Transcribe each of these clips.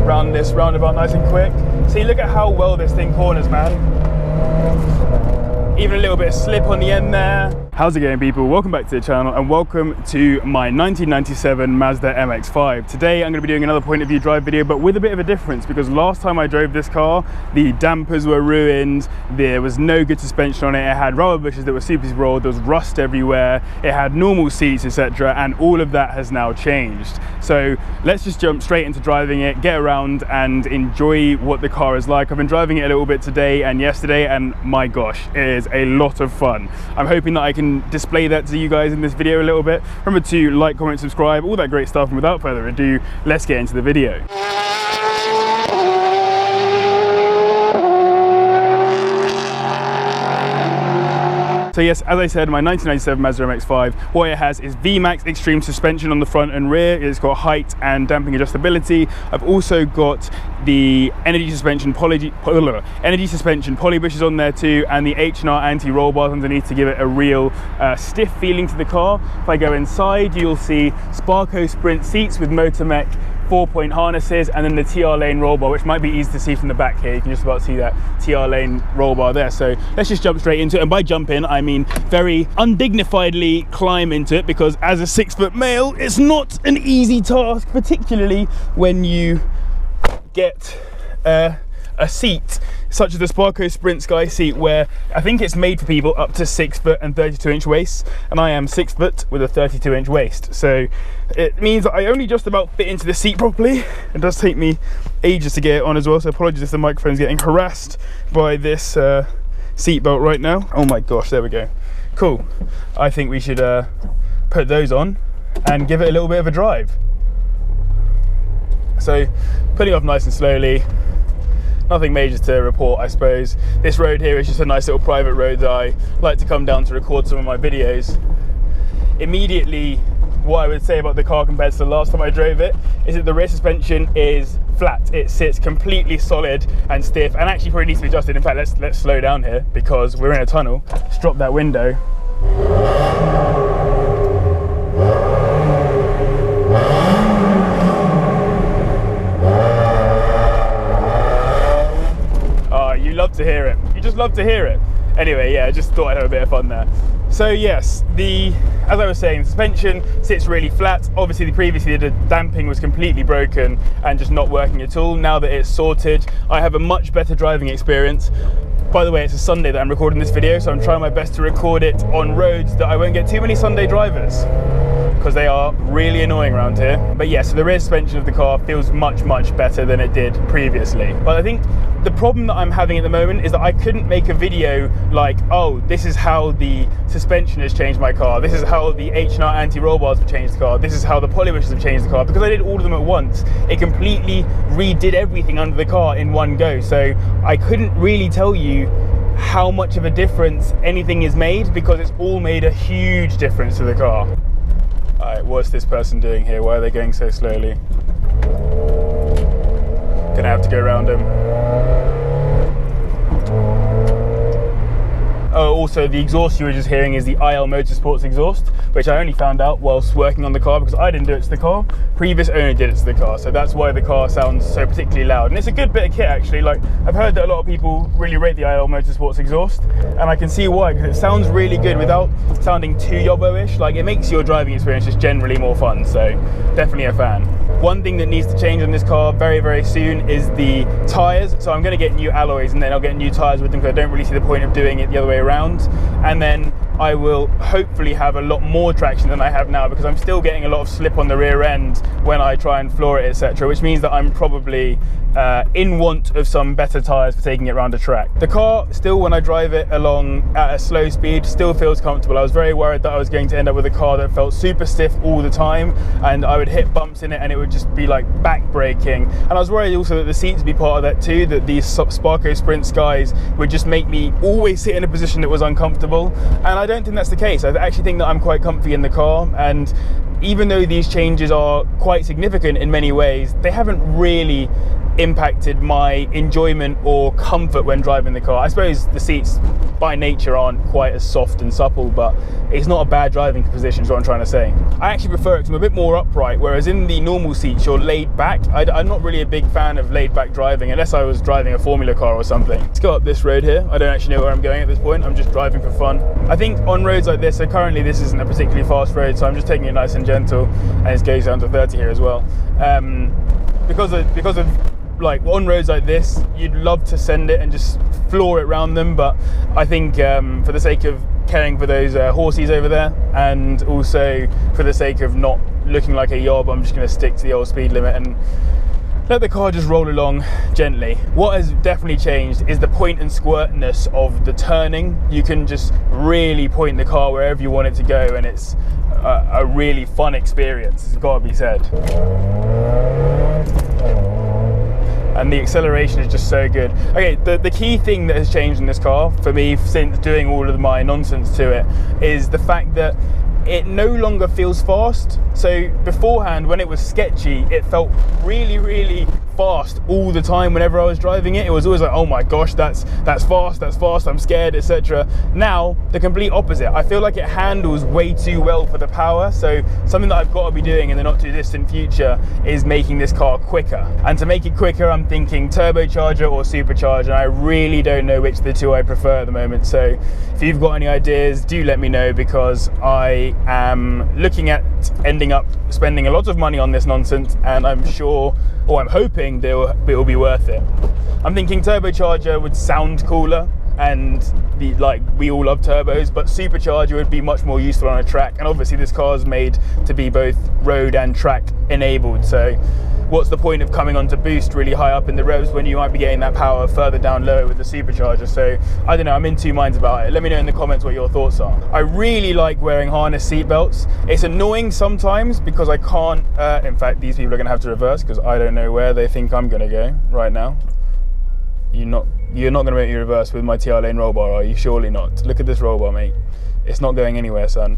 around this roundabout nice and quick. See, look at how well this thing corners, man. Even a little bit of slip on the end there. How's it going, people? Welcome back to the channel and welcome to my 1997 Mazda MX-5. Today I'm going to be doing another point of view drive video, but with a bit of a difference, because last time I drove this car, the dampers were ruined, there was no good suspension on it, it had rubber bushes that were super old, there was rust everywhere, it had normal seats, etc., and all of that has now changed. So let's just jump straight into driving it, get around and enjoy what the car is like. I've been driving it a little bit today and yesterday, and my gosh, it is a lot of fun. I'm hoping that I can display that to you guys in this video a little bit. Remember to like, comment, subscribe, all that great stuff, and without further ado, let's get into the video. So yes, as I said, my 1997 Mazda MX-5, what it has is Vmaxx Extreme Suspension on the front and rear. It's got height and damping adjustability. I've also got the Energy Suspension Poly Boshes on there too, and the H&R Anti Roll Bars underneath to give it a real stiff feeling to the car. If I go inside, you'll see Sparco Sprint Seats with Motamec 4-point harnesses, and then the TR lane roll bar, which might be easy to see from the back here. You can just about see that TR lane roll bar there. So let's just jump straight into it, and by jump in I mean very undignifiedly climb into it, because as a 6-foot male it's not an easy task, particularly when you get a seat such as the Sparco Sprint Sky Seat, where I think it's made for people up to 6 foot and 32-inch waists, and I am 6 foot with a 32-inch waist. So it means that I only just about fit into the seat properly. It does take me ages to get it on as well, so apologies if the microphone's getting harassed by this seat belt right now. Oh my gosh, there we go. Cool. I think we should put those on and give it a little bit of a drive. So putting off nice and slowly. Nothing major to report, I suppose. This road here is just a nice little private road that I like to come down to record some of my videos. Immediately, what I would say about the car compared to the last time I drove it is that the rear suspension is flat. It sits completely solid and stiff, and actually probably needs to be adjusted. In fact, let's slow down here because we're in a tunnel. Just drop that window. Love to hear it. You just love to hear it. Anyway, yeah, I just thought I'd have a bit of fun there. So yes, as I was saying, the suspension sits really flat. Obviously, previously the damping was completely broken and just not working at all. Now that it's sorted, I have a much better driving experience. By the way, it's a Sunday that I'm recording this video, so I'm trying my best to record it on roads that I won't get too many Sunday drivers, because they are really annoying around here. But yeah, so the rear suspension of the car feels much, much better than it did previously. But I think the problem that I'm having at the moment is that I couldn't make a video like, oh, this is how the suspension has changed my car, this is how the H&R Anti Roll Bars have changed the car, this is how the Poly Boshes have changed the car, because I did all of them at once. It completely redid everything under the car in one go, so I couldn't really tell you how much of a difference anything is made, because it's all made a huge difference to the car. Alright, what's this person doing here? Why are they going so slowly? Gonna have to go around them. Oh, also the exhaust you were just hearing is the IL Motorsports exhaust, which I only found out whilst working on the car, because I didn't do it to the car. Previous owner did it to the car, so that's why the car sounds so particularly loud. And it's a good bit of kit actually. Like, I've heard that a lot of people really rate the IL Motorsports exhaust, and I can see why, because it sounds really good without sounding too yobbo-ish. Like, it makes your driving experience just generally more fun, so definitely a fan. One thing that needs to change on this car very, very soon is the tyres. So I'm going to get new alloys, and then I'll get new tyres with them, because I don't really see the point of doing it the other way around. And then I will hopefully have a lot more traction than I have now, because I'm still getting a lot of slip on the rear end when I try and floor it, etc., which means that I'm probably in want of some better tyres for taking it around a track. The car still, when I drive it along at a slow speed, still feels comfortable. I was very worried that I was going to end up with a car that felt super stiff all the time, and I would hit bumps in it and it would just be like back braking. And I was worried also that the seats would be part of that too, that these Sparco Sprint Skies would just make me always sit in a position that was uncomfortable. And I don't think that's the case. I actually think that I'm quite comfy in the car, and even though these changes are quite significant in many ways, they haven't really impacted my enjoyment or comfort when driving the car. I suppose the seats by nature aren't quite as soft and supple, but it's not a bad driving position is what I'm trying to say. I actually prefer it because I'm a bit more upright, whereas in the normal seats you're laid back. I'm not really a big fan of laid back driving unless I was driving a Formula car or something. Let's go up this road here. I don't actually know where I'm going at this point. I'm just driving for fun. I think on roads like this, so currently this isn't a particularly fast road, so I'm just taking it nice and gentle, and it goes down to 30 here as well. Because of like on roads like this, you'd love to send it and just floor it around them, but I think for the sake of caring for those horsies over there, and also for the sake of not looking like a yob, I'm just going to stick to the old speed limit and let the car just roll along gently. What has definitely changed is the point and squirtness of the turning. You can just really point the car wherever you want it to go, and it's a really fun experience, it's got to be said. And the acceleration is just so good. Okay, the key thing that has changed in this car for me since doing all of my nonsense to it is the fact that it no longer feels fast. So beforehand, when it was sketchy, it felt really, really fast all the time. Whenever I was driving it, it was always like, oh my gosh, that's fast, I'm scared, etc. Now, the complete opposite. I feel like it handles way too well for the power. So something that I've got to be doing in the not too distant future is making this car quicker. And to make it quicker, I'm thinking turbocharger or supercharger. And I really don't know which of the two I prefer at the moment. So if you've got any ideas, do let me know, because I am looking at ending up spending a lot of money on this nonsense, and I'm sure, or I'm hoping, it will be worth it. I'm thinking turbocharger would sound cooler, and we all love turbos, but supercharger would be much more useful on a track, and obviously this car is made to be both road and track enabled, so what's the point of coming onto boost really high up in the revs when you might be getting that power further down low with the supercharger? So I don't know, I'm in two minds about it. Let me know in the comments what your thoughts are. I really like wearing harness seat belts. It's annoying sometimes because I can't, in fact these people are going to have to reverse because I don't know where they think I'm going to go right now. You're not going to make me reverse with my TR lane roll bar, are you? Surely not. Look at this roll bar, mate. It's not going anywhere, son.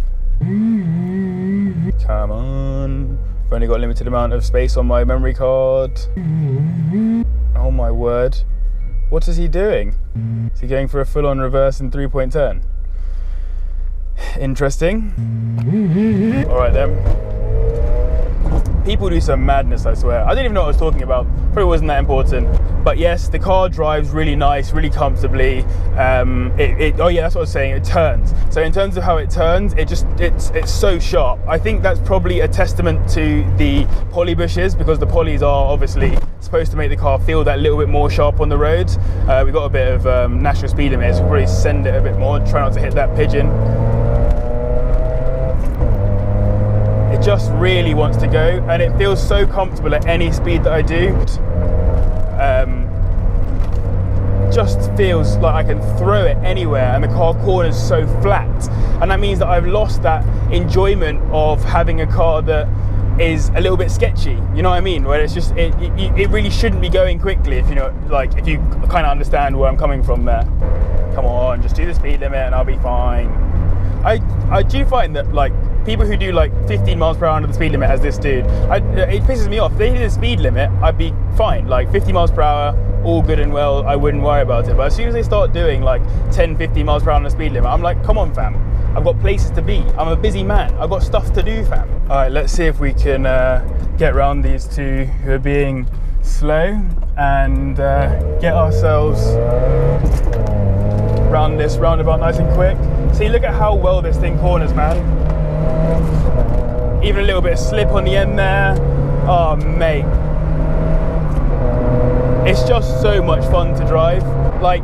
Come on. I've only got a limited amount of space on my memory card. Oh my word. What is he doing? Is he going for a full-on reverse in 3.10? Interesting. Alright then. People do some madness, I swear. I didn't even know what I was talking about. Probably wasn't that important. But yes, the car drives really nice, really comfortably. Oh yeah, that's what I was saying, it turns. So in terms of how it turns, it's so sharp. I think that's probably a testament to the poly bushes, because the polys are obviously supposed to make the car feel that little bit more sharp on the road. We've got a bit of national speed limit, so we'll probably send it a bit more, try not to hit that pigeon. It just really wants to go, and it feels so comfortable at any speed that I do. Just feels like I can throw it anywhere, and the car corners so flat, and that means that I've lost that enjoyment of having a car that is a little bit sketchy, you know what I mean, where it's just it really shouldn't be going quickly, if you know, like, if you kind of understand where I'm coming from there. Come on, just do the speed limit and I'll be fine. I do find that, like, people who do like 15 miles per hour under the speed limit, as this dude, it pisses me off. If they hit the speed limit, I'd be fine. Like 50 miles per hour, all good and well, I wouldn't worry about it. But as soon as they start doing like 10, 15 miles per hour on the speed limit, I'm like, come on fam, I've got places to be. I'm a busy man, I've got stuff to do fam. All right, let's see if we can get around these two who are being slow and get ourselves round this roundabout nice and quick. See, look at how well this thing corners, man. Even a little bit of slip on the end there. Oh mate, it's just so much fun to drive. Like,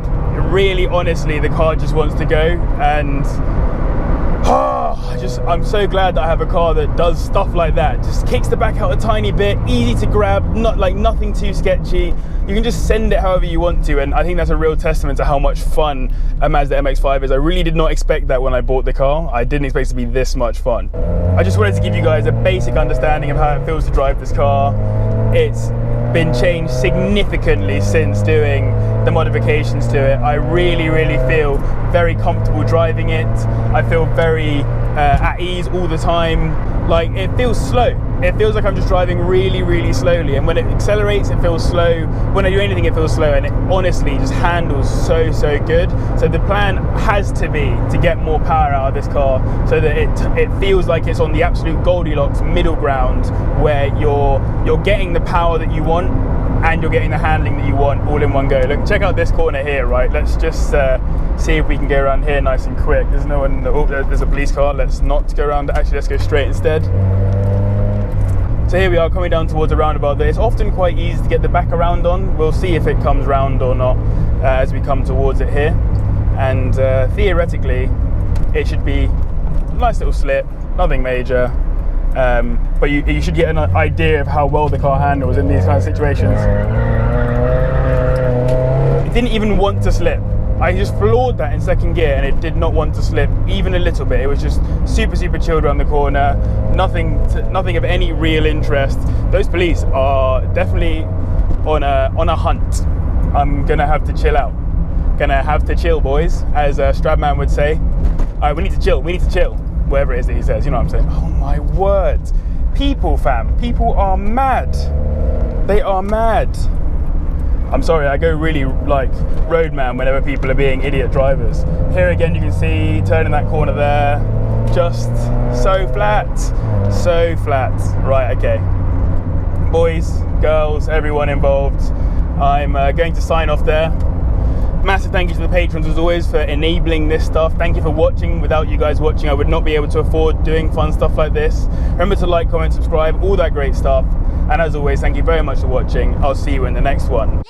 really honestly, the car just wants to go, and I'm so glad that I have a car that does stuff like that. Just kicks the back out a tiny bit, easy to grab, not like nothing too sketchy. You can just send it however you want to, and I think that's a real testament to how much fun a Mazda MX-5 is. I really did not expect that when I bought the car. I didn't expect it to be this much fun. I just wanted to give you guys a basic understanding of how it feels to drive this car. It's been changed significantly since doing the modifications to it. I really, really feel very comfortable driving it. I feel very at ease all the time. like, it feels slow. It feels like I'm just driving really, really slowly, and when it accelerates, it feels slow. When I do anything, it feels slow, and it honestly just handles so good. So the plan has to be to get more power out of this car, so that it feels like it's on the absolute Goldilocks middle ground, where you're getting the power that you want, and you're getting the handling that you want all in one go. Look, check out this corner here, right? Let's just see if we can go around here nice and quick. There's no one, oh, there's a police car. Let's not go around, actually let's go straight instead. So here we are coming down towards a roundabout that it's often quite easy to get the back around on. We'll see if it comes round or not as we come towards it here. And theoretically, it should be a nice little slip, nothing major. But you should get an idea of how well the car handles in these kind of situations. It didn't even want to slip. I just floored that in second gear, and it did not want to slip even a little bit. It was just super chilled around the corner, nothing of any real interest. Those police are definitely on a hunt. I'm gonna have to chill out. Gonna have to chill, boys, as Stradman would say. All right, we need to chill. Whatever it is that he says, you know what I'm saying? Oh my word. People, fam. People are mad. They are mad. I'm sorry, I go really like roadman whenever people are being idiot drivers. Here again, you can see, turning that corner there, just so flat. Right, okay. Boys, girls, everyone involved, I'm going to sign off there. Massive thank you to the patrons as always for enabling this stuff. Thank you for watching. Without you guys watching, I would not be able to afford doing fun stuff like this. Remember to like, comment, subscribe, all that great stuff. And as always, thank you very much for watching. I'll see you in the next one.